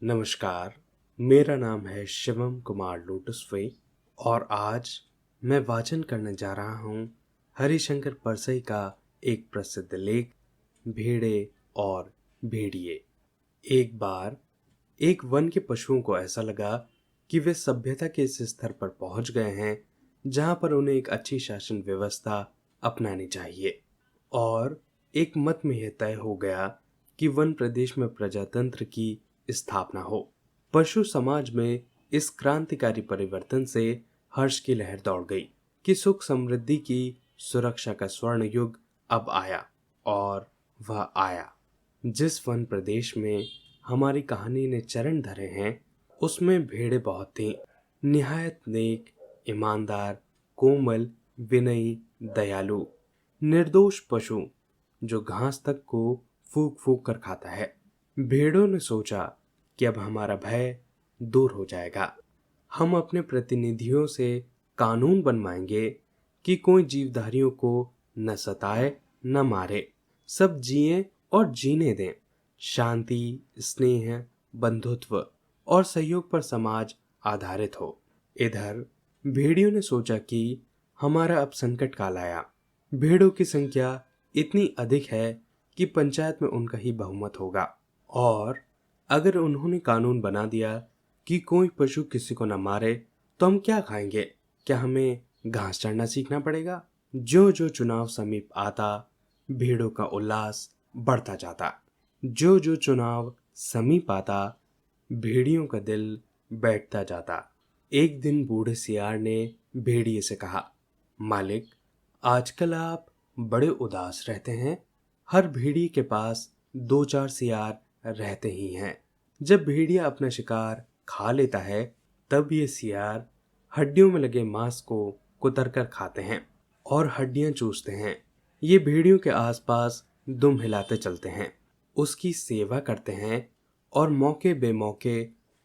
नमस्कार, मेरा नाम है शिवम कुमार लोटसवे और आज मैं वाचन करने जा रहा हूँ हरिशंकर परसई का एक प्रसिद्ध लेख भेड़े और भेड़िए। एक बार एक वन के पशुओं को ऐसा लगा कि वे सभ्यता के इस स्तर पर पहुंच गए हैं जहां पर उन्हें एक अच्छी शासन व्यवस्था अपनानी चाहिए और एक मत में यह तय हो गया कि वन प्रदेश में प्रजातंत्र की स्थापना हो। पशु समाज में इस क्रांतिकारी परिवर्तन से हर्ष की लहर दौड़ गई कि सुख समृद्धि की सुरक्षा का स्वर्ण युग अब आया। और वह आया जिस वन प्रदेश में हमारी कहानी ने चरण धरे हैं उसमें भेड़ें बहुत थीं, निहायत नेक, ईमानदार, कोमल, विनयी, दयालु, निर्दोष पशु जो घास तक को फूंक फूंक कर खाता है। भेड़ों ने सोचा कि अब हमारा भय दूर हो जाएगा। हम अपने प्रतिनिधियों से कानून बनवाएंगे कि कोई जीवधारियों को न सताए न मारे, सब जिए और जीने दें। शांति, स्नेह, बंधुत्व और सहयोग पर समाज आधारित हो। इधर भेड़ियों ने सोचा कि हमारा अब संकट काल आया। भेड़ों की संख्या इतनी अधिक है कि पंचायत में उनका ही बहुमत होगा और अगर उन्होंने कानून बना दिया कि कोई पशु किसी को न मारे तो हम क्या खाएंगे? क्या हमें घास चढ़ना सीखना पड़ेगा? जो जो चुनाव समीप आता, भेड़ों का उल्लास बढ़ता जाता। जो जो चुनाव समीप आता, भेड़ियों का दिल बैठता जाता। एक दिन बूढ़े सियार ने भेड़िए से कहा, मालिक, आजकल आप बड़े उदास रहते हैं। हर भेड़िए के पास दो चार सियार रहते ही हैं। जब भेड़िया अपना शिकार खा लेता है तब ये सियार हड्डियों में लगे मांस को कुतर कर खाते हैं और हड्डियां चूसते हैं। ये भेड़ियों के आसपास दुम हिलाते चलते हैं, उसकी सेवा करते हैं और मौके बेमौके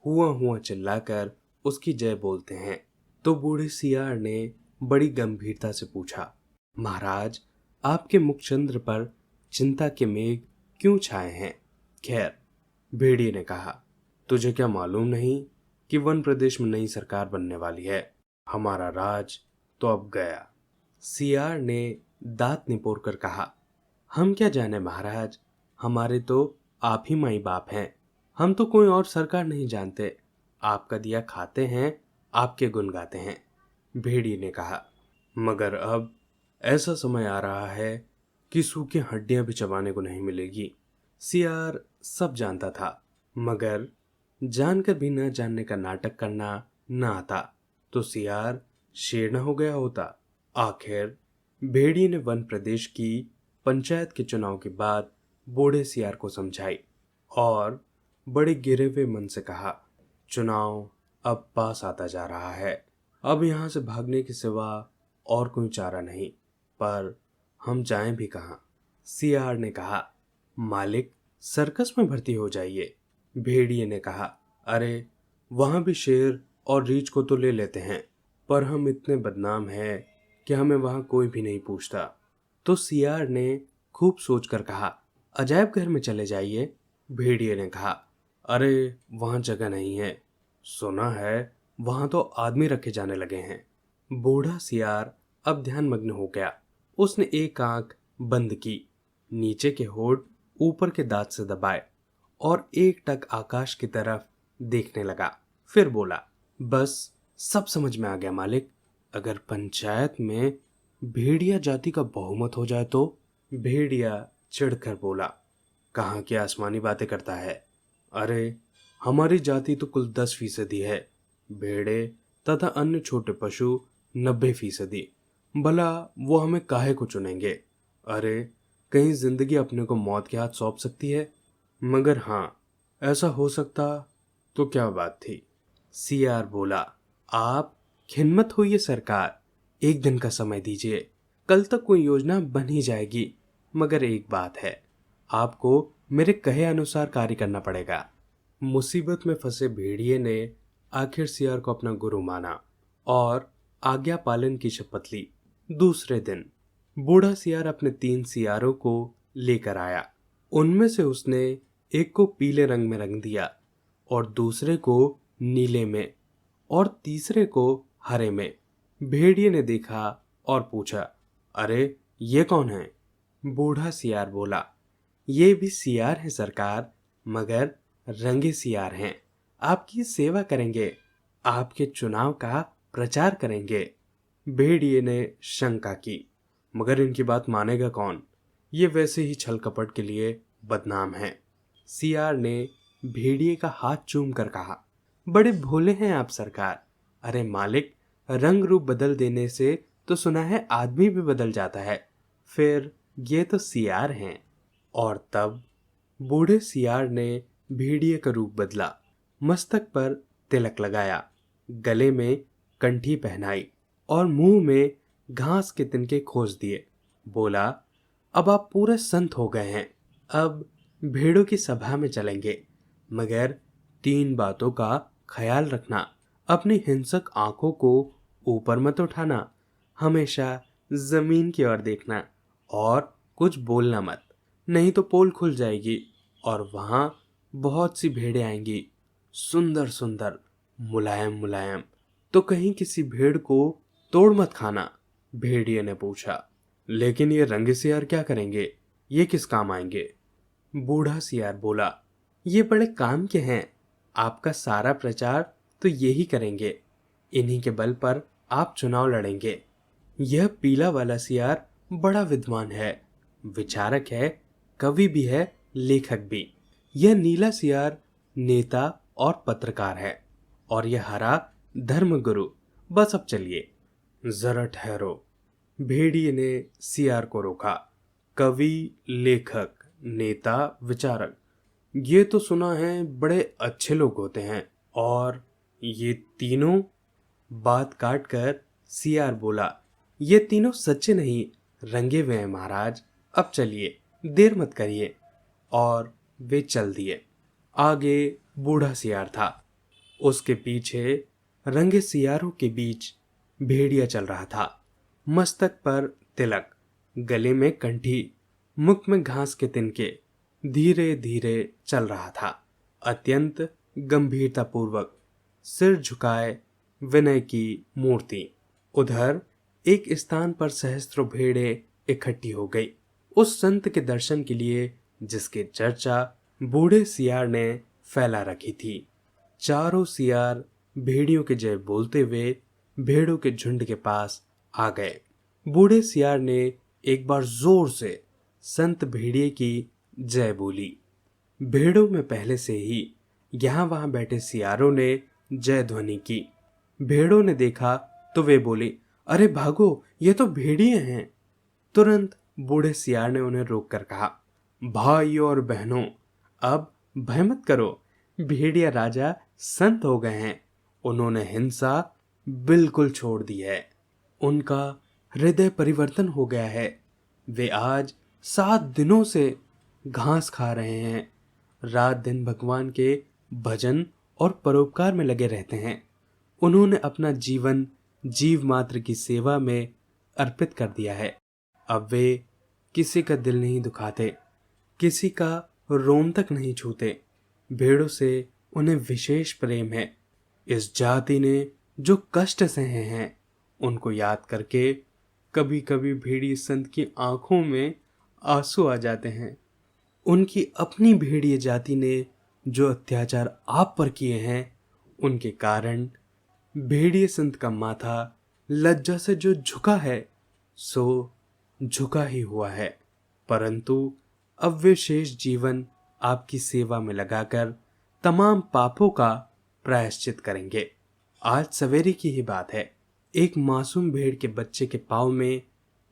हुआ हुआ चिल्लाकर उसकी जय बोलते हैं। तो बूढ़े सियार ने बड़ी गंभीरता से पूछा, महाराज, आपके मुखचंद्र पर चिंता के मेघ क्यों छाए हैं? खैर, भेड़िए ने कहा, तुझे क्या मालूम नहीं कि वन प्रदेश में नई सरकार बनने वाली है? हमारा राज तो अब गया। सियार ने दांत निपोर कर कहा, हम क्या जाने महाराज, हमारे तो आप ही माई बाप हैं। हम तो कोई और सरकार नहीं जानते। आपका दिया खाते हैं, आपके गुण गाते हैं। भेड़िए ने कहा, मगर अब ऐसा समय आ रहा है कि सूखी हड्डियां भी चबाने को नहीं मिलेगी। सियार सब जानता था, मगर जानकर भी न जानने का नाटक करना न आता तो सियार शेर न हो गया होता। आखिर भेड़िए ने वन प्रदेश की पंचायत के चुनाव के बाद बूढ़े सियार को समझाई और बड़े गिरे हुए मन से कहा, चुनाव अब पास आता जा रहा है। अब यहां से भागने के सिवा और कोई चारा नहीं, पर हम जाएं भी कहाँ? सियार ने कहा, मालिक, सर्कस में भर्ती हो जाइए। भेड़िए ने कहा, अरे, वहां भी शेर और रीछ को तो ले लेते हैं, पर हम इतने बदनाम हैं कि हमें वहां कोई भी नहीं पूछता। तो सियार ने खूब सोचकर कहा, अजायब घर में चले जाइए। भेड़िए ने कहा, अरे, वहां जगह नहीं है। सुना है वहां तो आदमी रखे जाने लगे हैं। बूढ़ा सियार अब ध्यान मग्न हो गया। उसने एक आंख बंद की, नीचे के होठ ऊपर के दांत से दबाए और एक टक आकाश की तरफ देखने लगा। फिर बोला, बस सब समझ में आ गया मालिक। अगर पंचायत में भेड़िया जाति का बहुमत हो जाए तो? भेड़िया चिढ़कर बोला, कहाँ की आसमानी बातें करता है? अरे, हमारी जाति तो कुल 10% है। भेड़े तथा अन्य छोटे पशु 90%। भला वो हमें काहे को चुनेंगे? अरे, कहीं जिंदगी अपने को मौत के हाथ सौंप सकती है। मगर हाँ, ऐसा हो सकता तो क्या बात थी? सियार बोला, आप खिन्मत होइए सरकार, एक दिन का समय दीजिए, कल तक कोई योजना बन ही जाएगी। मगर एक बात है, आपको मेरे कहे अनुसार कार्य करना पड़ेगा। मुसीबत में फंसे भेड़िए ने आखिर सियार को अपना गुरु माना और आज्ञा पालन की शपथ ली। दूसरे दिन बूढ़ा सियार अपने 3 सियारों को लेकर आया। उनमें से उसने एक को पीले रंग में रंग दिया और दूसरे को नीले में और तीसरे को हरे में। भेड़िए ने देखा और पूछा, अरे ये कौन है? बूढ़ा सियार बोला, ये भी सियार है सरकार, मगर रंगे सियार हैं। आपकी सेवा करेंगे, आपके चुनाव का प्रचार करेंगे। भेड़िए ने शंका की, मगर इनकी बात मानेगा कौन? ये वैसे ही छल कपट के लिए बदनाम है। सियार ने भेड़िए का हाथ चूम कर कहा, बड़े भोले हैं आप सरकार। अरे मालिक, रंग रूप बदल देने से तो सुना है आदमी भी बदल जाता है, फिर ये तो सियार हैं। और तब बूढ़े सियार ने भेड़िए का रूप बदला, मस्तक पर तिलक लगाया, गले में कंठी पहनाई और मुंह में घास के तिनके खोस दिए। बोला, अब आप पूरे संत हो गए हैं, अब भेड़ों की सभा में चलेंगे, मगर 3 बातों का ख्याल रखना। अपनी हिंसक आंखों को ऊपर मत उठाना, हमेशा जमीन की ओर देखना और कुछ बोलना मत, नहीं तो पोल खुल जाएगी और वहां बहुत सी भेड़ें आएंगी, सुंदर सुंदर, मुलायम मुलायम, तो कहीं किसी भेड़ को तोड़ मत खाना। भेड़िए ने पूछा, लेकिन ये रंगे सियार क्या करेंगे? ये किस काम आएंगे? बूढ़ा सियार बोला, ये बड़े काम के हैं, आपका सारा प्रचार तो यही करेंगे, इन्हीं के बल पर आप चुनाव लड़ेंगे। यह पीला वाला सियार बड़ा विद्वान है, विचारक है, कवि भी है, लेखक भी। यह नीला सियार नेता और पत्रकार है, और यह हरा धर्मगुरु। बस अब चलिए। जरा ठहरो, भेड़िए ने सियार को रोका। कवि, लेखक, नेता, विचारक, ये तो सुना है बड़े अच्छे लोग होते हैं, और ये तीनों? बात काट कर सियार बोला, ये तीनों सच्चे नहीं, रंगे हुए हैं महाराज। अब चलिए, देर मत करिए। और वे चल दिए। आगे बूढ़ा सियार था, उसके पीछे रंगे सियारों के बीच भेड़िया चल रहा था। मस्तक पर तिलक, गले में कंठी, मुख में घास के तिनके, धीरे धीरे चल रहा था, अत्यंत गंभीरता पूर्वक, सिर झुकाए, विनय की मूर्ति। उधर एक स्थान पर सहस्त्रों भेड़ें इकट्ठी हो गई, उस संत के दर्शन के लिए जिसकी चर्चा बूढ़े सियार ने फैला रखी थी। चारों सियार भेड़ियों के जय बोलते हुए भेड़ों के झुंड के पास आ गए। बूढ़े सियार ने एक बार जोर से संत भेड़िए की जय बोली। भेड़ों में पहले से ही यहां वहां बैठे सियारों ने जय ध्वनि की। भेड़ों ने देखा तो वे बोले, अरे भागो, ये तो भेड़िए हैं। तुरंत बूढ़े सियार ने उन्हें रोककर कहा, भाइयों और बहनों, अब भय मत करो, भेड़िया राजा संत हो गए हैं, उन्होंने हिंसा बिल्कुल छोड़ दी है, उनका हृदय परिवर्तन हो गया है। वे आज 7 दिनों से घास खा रहे हैं, रात दिन भगवान के भजन और परोपकार में लगे रहते हैं। उन्होंने अपना जीवन जीव मात्र की सेवा में अर्पित कर दिया है। अब वे किसी का दिल नहीं दुखाते, किसी का रोम तक नहीं छूते। भेड़ों से उन्हें विशेष प्रेम है। इस जाति ने जो कष्ट सहे हैं, उनको याद करके कभी कभी भेड़िए संत की आंखों में आंसू आ जाते हैं। उनकी अपनी भेड़िए जाति ने जो अत्याचार आप पर किए हैं, उनके कारण भेड़िए संत का माथा लज्जा से जो झुका है, सो झुका ही हुआ है। परंतु अब वे शेष जीवन आपकी सेवा में लगाकर तमाम पापों का प्रायश्चित करेंगे। आज सवेरे की ही बात है, एक मासूम भेड़ के बच्चे के पांव में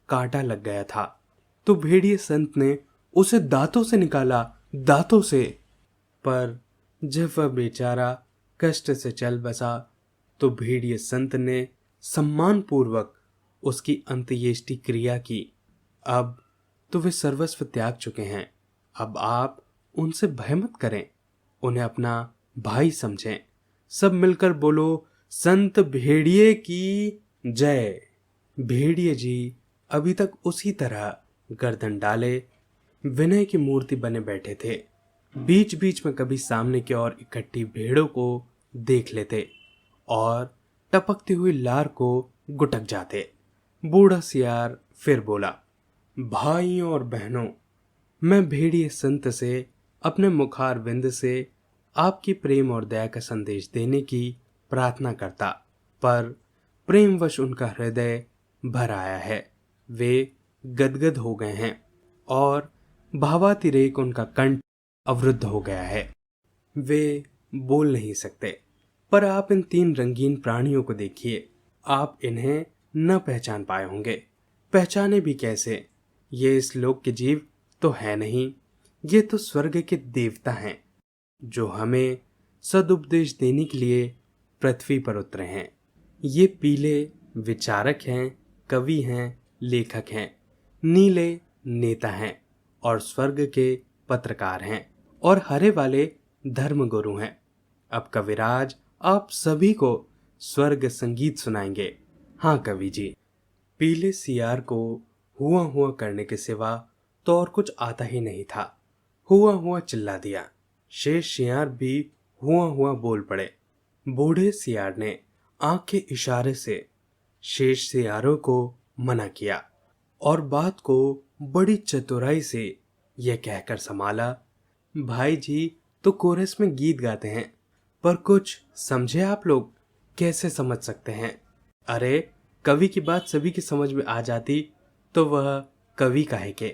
कांटा लग गया था, तो भेड़िए संत ने उसे दांतों से निकाला, दांतों से। पर जब वह बेचारा कष्ट से चल बसा, तो भेड़िए संत ने सम्मान पूर्वक उसकी अंत्येष्टि क्रिया की। अब तो वे सर्वस्व त्याग चुके हैं। अब आप उनसे भय मत करें, उन्हें अपना भाई समझें। सब मिलकर बोलो, संत भेड़िए की जय। भेड़िए जी अभी तक उसी तरह गर्दन डाले विनय की मूर्ति बने बैठे थे। बीच बीच में कभी सामने की ओर इकट्ठी भेड़ों को देख लेते और टपकती हुई लार को गुटक जाते। बूढ़ा सियार फिर बोला, भाइयों और बहनों, मैं भेड़िए संत से अपने मुखार विंद से आपकी प्रेम और दया का संदेश देने की प्रार्थना करता, पर प्रेमवश उनका हृदय भर आया है। वे गदगद हो गए हैं और भावातिरेक उनका कंठ अवरुद्ध हो गया है। वे बोल नहीं सकते। पर आप इन 3 रंगीन प्राणियों को देखिए, आप इन्हें न पहचान पाए होंगे। पहचाने भी कैसे? ये इस लोक के जीव तो है नहीं, ये तो स्वर्ग के देवता हैं, जो हमें सदुपदेश देने के लिए पृथ्वी पर उतरे हैं। ये पीले विचारक हैं, कवि हैं, लेखक हैं, नीले नेता हैं और स्वर्ग के पत्रकार हैं, और हरे वाले धर्मगुरु हैं। अब कविराज आप सभी को स्वर्ग संगीत सुनाएंगे। हाँ कवि जी। पीले सियार को हुआ हुआ करने के सिवा तो और कुछ आता ही नहीं था। हुआ हुआ चिल्ला दिया। शेष सियार भी हुआ हुआ बोल पड़े। बूढ़े सियार ने आंख के इशारे से शेष सियारों को मना किया और बात को बड़ी चतुराई से यह कहकर संभाला, भाई जी तो कोरस में गीत गाते हैं, पर कुछ समझे आप लोग? कैसे समझ सकते हैं? अरे कवि की बात सभी की समझ में आ जाती तो वह कवि काहे के?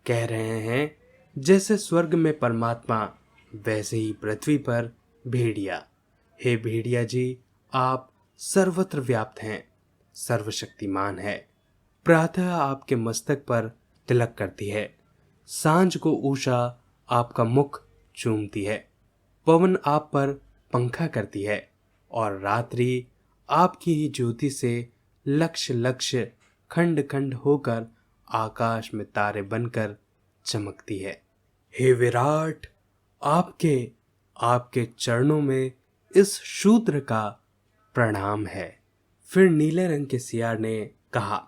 कह रहे हैं जैसे स्वर्ग में परमात्मा वैसे ही पृथ्वी पर भेड़िया। हे भेड़िया जी, आप सर्वत्र व्याप्त हैं, सर्वशक्तिमान है। प्रातः आपके मस्तक पर तिलक करती है, सांझ को उषा आपका मुख चूमती है, पवन आप पर पंखा करती है और रात्रि आपकी ही ज्योति से लक्ष लक्ष खंड खंड होकर आकाश में तारे बनकर चमकती है। हे विराट, आपके आपके चरणों में इस शूद्र का प्रणाम है। फिर नीले रंग के सियार ने कहा,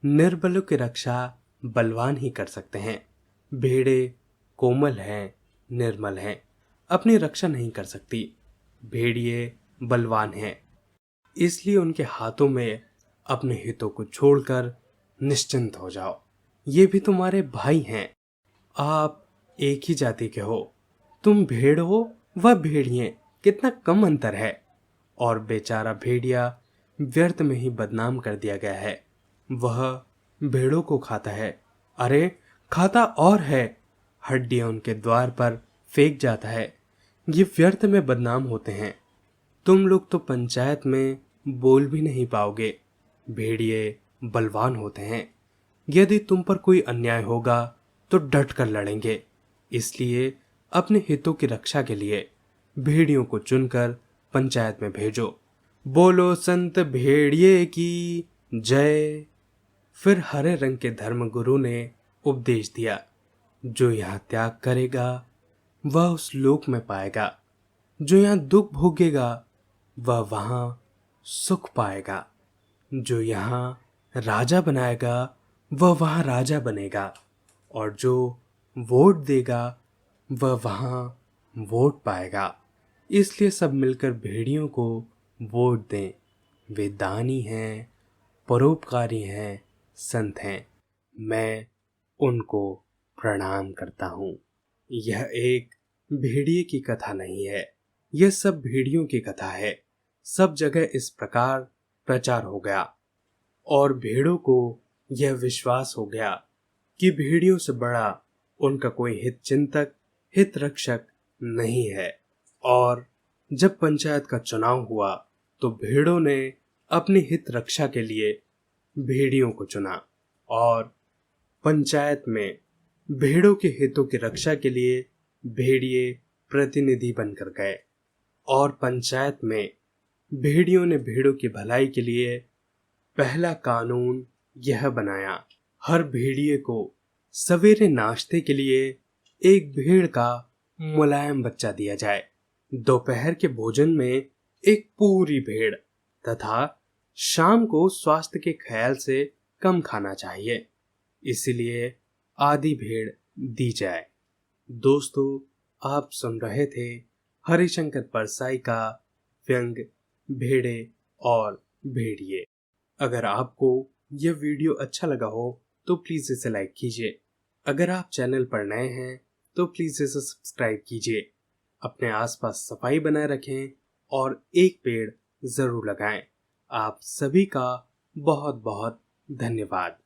निर्बलों की रक्षा बलवान ही कर सकते हैं। भेड़े कोमल हैं, निर्मल हैं, अपनी रक्षा नहीं कर सकती। भेड़िए बलवान हैं, इसलिए उनके हाथों में अपने हितों को छोड़कर निश्चिंत हो जाओ। ये भी तुम्हारे भाई हैं, आप एक ही जाति के हो। तुम भेड़ हो, वह भेड़िए, कितना कम अंतर है। और बेचारा भेड़िया व्यर्थ में ही बदनाम कर दिया गया है। वह भेड़ों को खाता है, अरे खाता और है, हड्डियां उनके द्वार पर फेंक जाता है। ये व्यर्थ में बदनाम होते हैं। तुम लोग तो पंचायत में बोल भी नहीं पाओगे। भेड़िए बलवान होते हैं, यदि तुम पर कोई अन्याय होगा तो डट कर लड़ेंगे। इसलिए अपने हितों की रक्षा के लिए भेड़ियों को चुनकर पंचायत में भेजो। बोलो संत भेड़िए की जय। फिर हरे रंग के धर्मगुरु ने उपदेश दिया, जो यहाँ त्याग करेगा वह उस लोक में पाएगा, जो यहाँ दुख भोगेगा वह वहां सुख पाएगा, जो यहाँ राजा बनाएगा वह वहां राजा बनेगा, और जो वोट देगा वह वहां वोट पाएगा। इसलिए सब मिलकर भेड़ियों को वोट दें। वे दानी हैं, परोपकारी हैं, संत हैं। मैं उनको प्रणाम करता हूँ। यह एक भेड़िए की कथा नहीं है, यह सब भेड़ियों की कथा है। सब जगह इस प्रकार प्रचार हो गया और भेड़ों को यह विश्वास हो गया कि भेड़ियों से बड़ा उनका कोई हित चिंतक, हित रक्षक नहीं है। और जब पंचायत का चुनाव हुआ तो भेड़ों ने अपनी हित रक्षा के लिए भेड़ियों को चुना और पंचायत में भेड़ों के हितों की रक्षा के लिए भेड़िए प्रतिनिधि बनकर गए। और पंचायत में भेड़ियों ने भेड़ों की भलाई के लिए पहला कानून यह बनाया, हर भेड़िए को सवेरे नाश्ते के लिए एक भेड़ का मुलायम बच्चा दिया जाए, दोपहर के भोजन में एक पूरी भेड़ तथा शाम को स्वास्थ्य के ख्याल से कम खाना चाहिए, इसलिए आधी भेड़ दी जाए। दोस्तों, आप सुन रहे थे हरिशंकर परसाई का व्यंग भेड़े और भेड़िए। अगर आपको यह वीडियो अच्छा लगा हो तो प्लीज़ इसे लाइक कीजिए। अगर आप चैनल पर नए हैं तो प्लीज़ इसे सब्सक्राइब कीजिए। अपने आसपास सफाई बनाए रखें और एक पेड़ ज़रूर लगाएं। आप सभी का बहुत बहुत धन्यवाद।